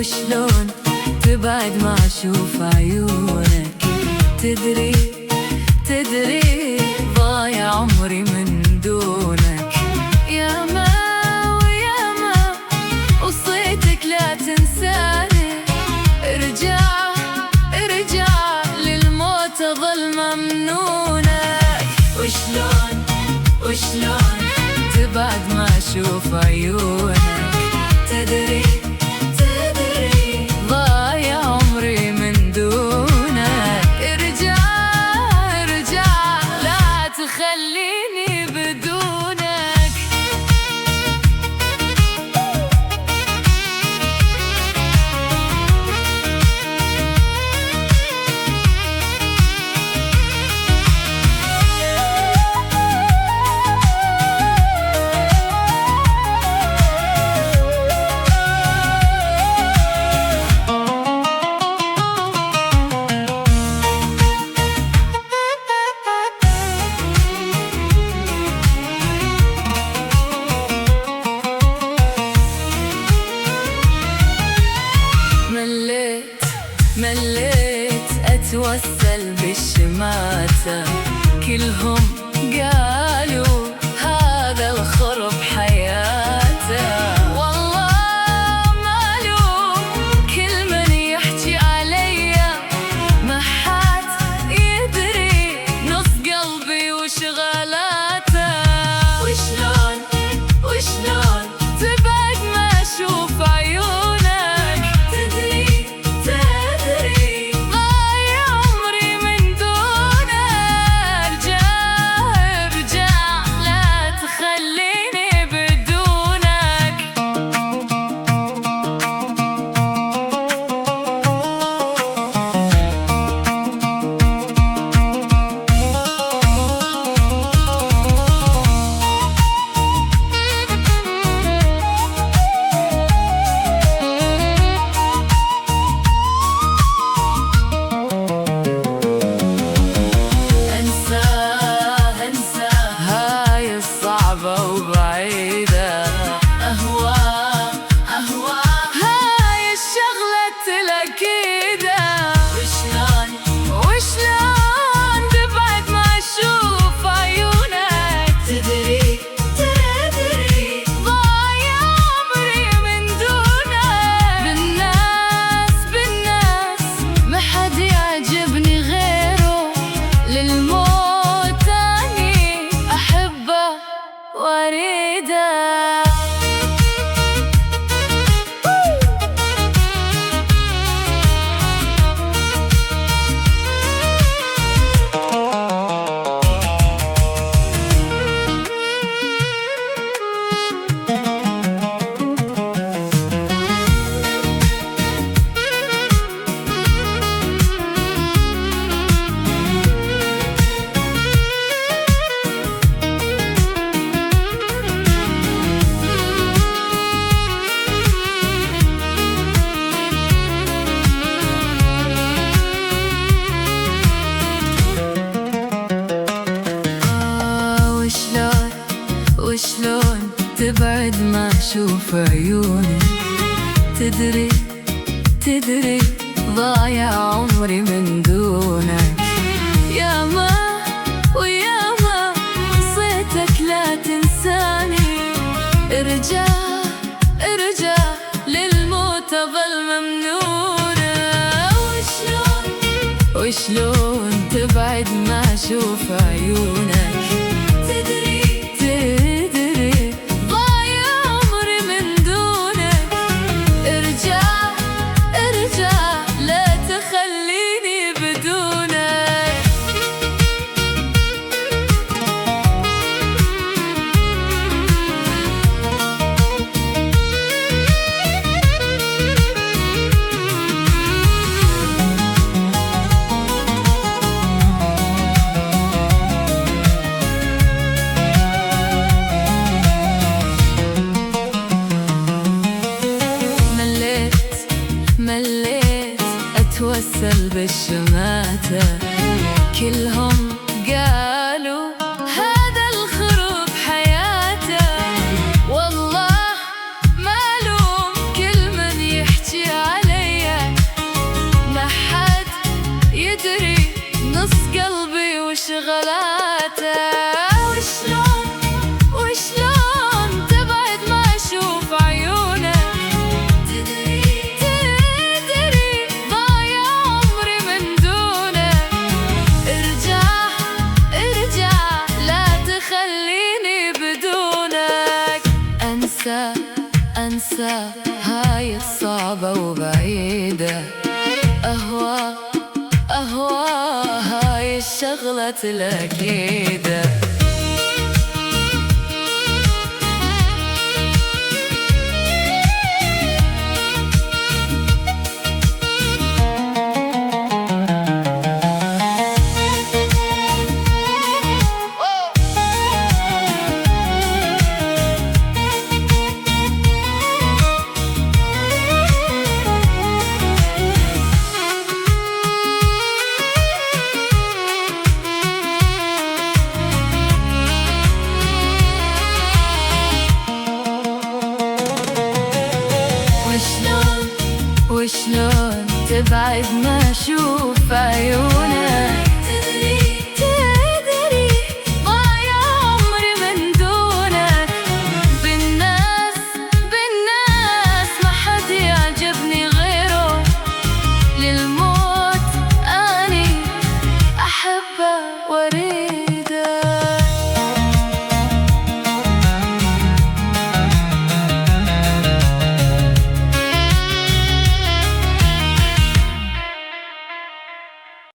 وشلون تبعد ما اشوف عيونك. تدري ضايع عمري من دونك. ياما وياما وصيتك لا تنساني. ارجع للموت اظل ممنونك. وشلون تبعد ما اشوف عيونك. تدري ضايع عمري من دونك. ارجع لا تخليني بدونك. مليت أتوسل بالشماتة. كلهم قالوا هذا الخرب حياته. والله مالوم كل من يحكي عليا. ما حد يدري نص قلبي وشغلاته. وشلون تبعد ما أشوف عيونك. وبعيدة أهوى هاي الشغلة الأكيدة. وشلون تبعد ما أشوف عيونك. تدري ضايع عمري من دونك. بالناس ما حد يعجبني غيره. للموت أني أحبه واريده. وشلون تبعد ما أشوف عيونك. تدري ضايع عمري من دونك. ياما وياما وصيتك لا تنساني. ارجع للموت أظل ممنونة. وشلون تبعد ما أشوف عيونك. تدري ضايع عمري من دونك. ارجع لا تخليني بدونك. مليت أتوسل بالشماتة. كلهم قالوا هذا الخروب حياته. والله مالوم كل من يحكي أنسى هاي الصعبة وبعيدة، أهوى هاي الشغلة الأكيدة. وشلون تبعد ما أشوف عيون